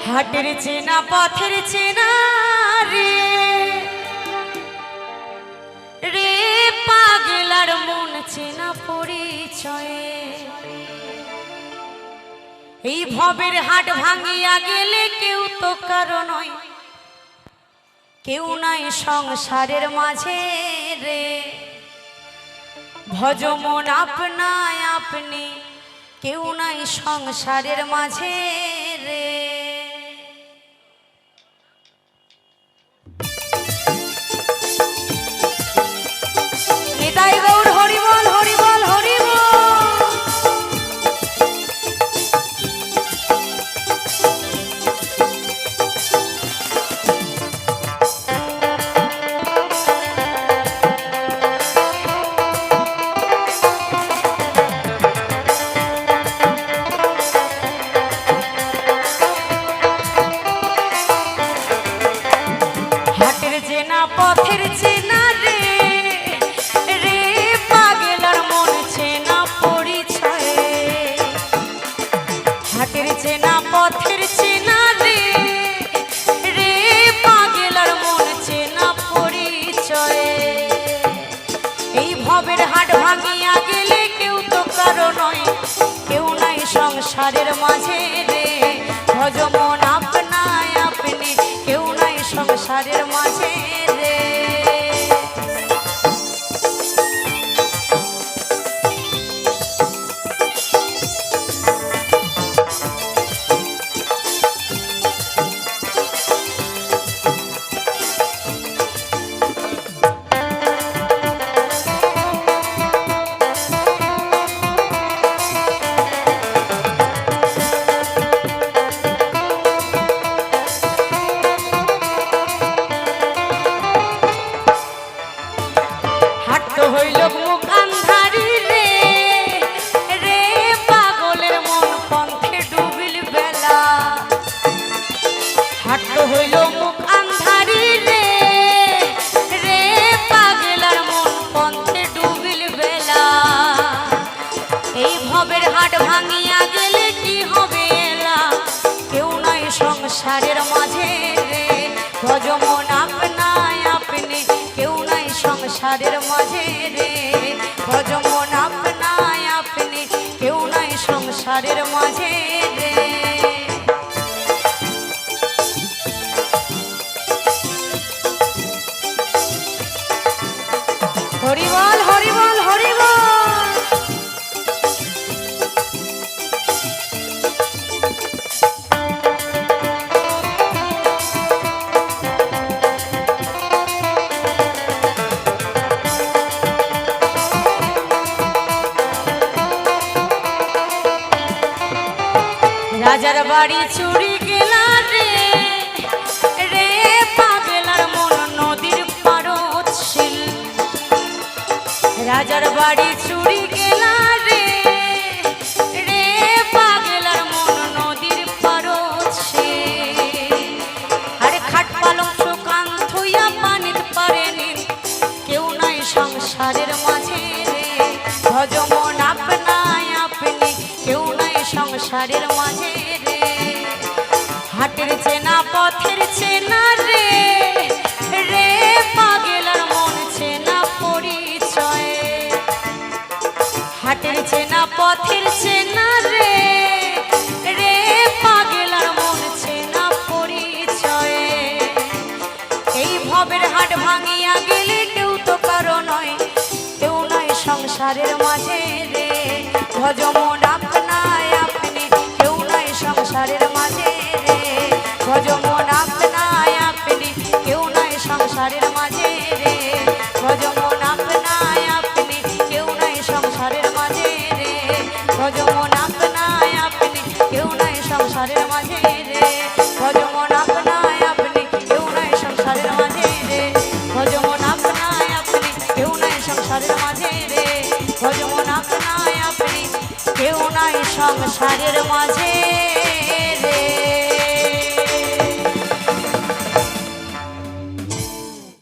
হাটের চেনা পথের চেনা রে রে পাগলার মন চেনা পরিচয়ে এই ভবের হাট ভাঙিয়া গেলে কেউ তো কারো নয়, কেউ নাই সংসারের মাঝে রে। ভজ মন আপনায় আপনি, কেউ নাই সংসারের মাঝে রে। নিতাই গৌর হরি বল হরি বল হরি বল। হাটের চেনা পথের চেনা রে রে পাগলার মন চেনা পরিচয়ে হাটের চেনা পথের চেনা রে রে পাগলার মন চেনা পরিচয়ে এই ভবের হাট ভাঙিয়া গেলে কেউ তো কারো নয়, কেউ নাই সংসারের মাঝে রে। ভজ মন আপনায় আপনি, কেউ নাই সংসারের মাঝে রে। হইল মুখ আন্ধারি রে রে পাগলের মন পন্থে ডুবিল বেলা। হাট হইল মুখ আন্ধারি রে রে পাগলার মন পন্থে ডুবিল বেলা। এই ভবের হাট ভাঙিয়া গেলে কি হবে এলা, কেউ নাই সংসারের মাঝে রে। ভজ মন আপনায় আপনি, কেউ নাই সংসারের মাঝে রে। ভজ মন আপনায় আপনি, কেউ নাই সংসারের মাঝে রে। হরি বল হরি বল হরি বল। রাজার বাড়ি চুরি গেলা রে রে পাগলার মন নদীর পারত শিল। রাজার বাড়ি চুরি গেলা রে রে পাগলার মন নদীর পারত শিল। আরে খাট পালং শুকান থুইয়া পানিত পারেনি, কেউ নাই সংসারের মাঝে রে। ভজ মন আপনায় আপনি, কেউ নাই সংসারের মাঝে রে। হাটের চেনা পথের চেনা রে রে পাগলার মন চেনা পরিচয়ে হাটের চেনা পথের চেনা রে রে পাগলার মন চেনা পরিচয়ে এই ভবের হাট ভাঙিয়া গেলে কেউ তো কারো নয়, কেউ নাই সংসারের মাঝে রে। ভজ মন আপনায় আপনি, কেউ নাই সংসারের মাঝে রে। ভজ মন আপনায় আপনি, কেউ নাই সংসারের মাঝে রে। ভজ মন আপনায় আপনি, কেউ নাই সংসারের মাঝে রে। ভজ মন আপনায় আপনি, কেউ নাই সংসারের মাঝে রে। ভজ মন আপনায় আপনি, কেউ নাই সংসারের মাঝে রে। ভজ মন আপনায় আপনি, কেউ নাই সংসারের মাঝে রে। ভজ মন আপনায় আপনি, কেউ নাই সংসারের মাঝে।